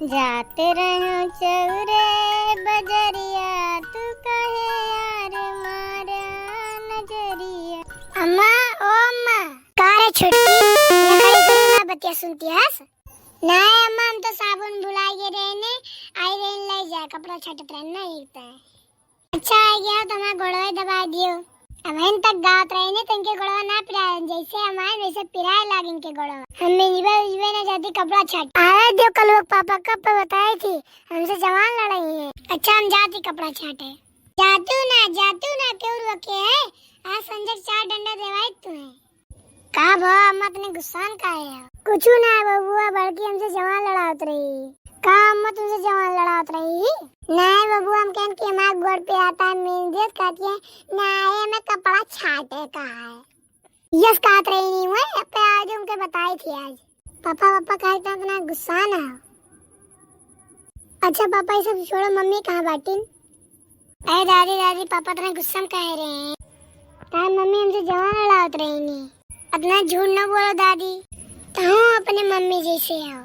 जाते रहो चौरे बजरिया, तू कहे यार मारा नजरिया। अम्मा ओ अम्मा, कहाँ है छुटकी? ये खड़ी खड़ी ना बतिया सुनती है? नहीं अम्मा, हम तो साबुन भुला के रहने आई रहने ले जा, कपड़ा छटत रहना एकता है। अच्छा आ गया तो हमारा गोड़वे दबा दियो। अब इन तक गात रहे ने तो इनके गोड़वा ना पिराए, जैसे हमारे वैसे पिराए लाग इनके गोड़वा। हमें जीवे ना जाती कपड़ा छट आए दियो। कल वो पापा कब पे बताई थी हमसे जवान लड़ाई है। अच्छा हम जाती कपड़ा छाटे। जातू ना क्यों रखे है? आज संजय 4 डंडा देवाई तुम्हें। का भा अम्मा तने गुस्सान का है? कुछ ना बबुआ, बड़की हमसे जवान लड़ावत रही। का अम्मा तुमसे जवान लड़ावत रही? नहीं बबुआ, हम कहन कि हमारे गोड़ पे आता है मेहंदियत कहती है। नहीं मैं कपड़ा छाटे का है। यस काट रही नहीं हुए अपने आज उनके बताई थी आज। पापा कहते हैं इतना गुस्सा ना। अच्छा पापा ये सब छोड़ो, मम्मी कहाँ बाटिन? अरे दादी पापा तुम्हें गुस्सा में कह रहे हैं। तार मम्मी हमसे जवान लड़ावत रही नहीं। अपना झूठ न बोलो दादी, तो अपने मम्मी जैसे आओ।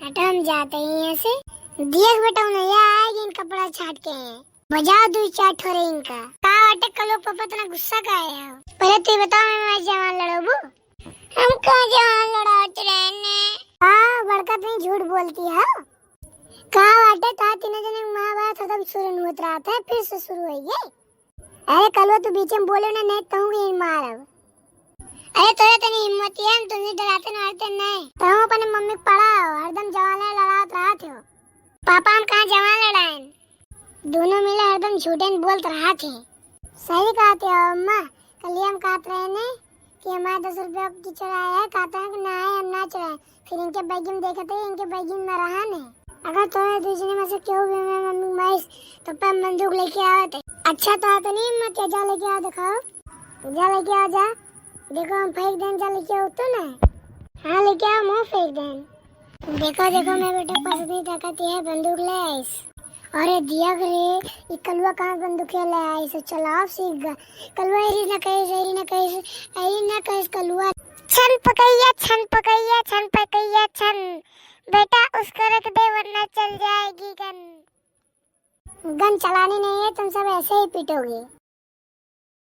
हटो हम जाते हैं यहाँ से। देख बेटा उन्हें आएगी इन कपड़ा छाट के हैं। बजाओ 2-4 ठोरे इनका। कहाँ अटक कलो पापा इतना गुस्सा का है? पहले तू बताओ मैं जवान लड़ोबू? हम कहाँ जवान लड़ाते रहने? हाँ बड़का तुम झूठ बोलती है। कहाँ अटक था 3 जने महाभारत खत्म शुरू होत रहा था, फिर से शुरू हो गई। अरे कल तू बीच में बोले ना, नहीं कहूँगी मारब। अरे तो नहीं हिम्मत है, हम तुझे डराते मारते नहीं। तो अपने मम्मी पढ़ाओ, हरदम जवान लड़ात रहा थे। पापा हम कहाँ जवान लड़ाएं? दोनों मिले हरदम झूठे बोलत रहा थे। सही कहते हो अम्मा। कल हम कहते रहे ने कि हमारे 10 रुपया की चढ़ाया है, कहते हैं कि ना है हम ना चढ़ाए। फिर इनके बैग में देखते हैं, इनके बैग में रहा नहीं। अगर तो दूसरे में से क्यों भी मैं मम्मी माइस तो पर बंदूक लेके आए थे। अच्छा तो नहीं हिम्मत है, जा लेके आओ, दिखाओ जा लेके आओ जा। देखो हम फेंक दें, जा लेके आओ तो ना। हाँ लेके आओ, मुँह फेंक दें। देखो मेरे बेटे पास इतनी ताकत है, बंदूक ले आइस। अरे दिया रे ये कलवा कहाँ बंदूक ले आइस? चलाओ सीख गा। कलवा एरी ना कहिस कलवा। छन पकैया छन। बेटा उसको रख दे वरना चल जाएगी गन। गन चलानी नहीं है, तुम सब ऐसे ही पीटोगे।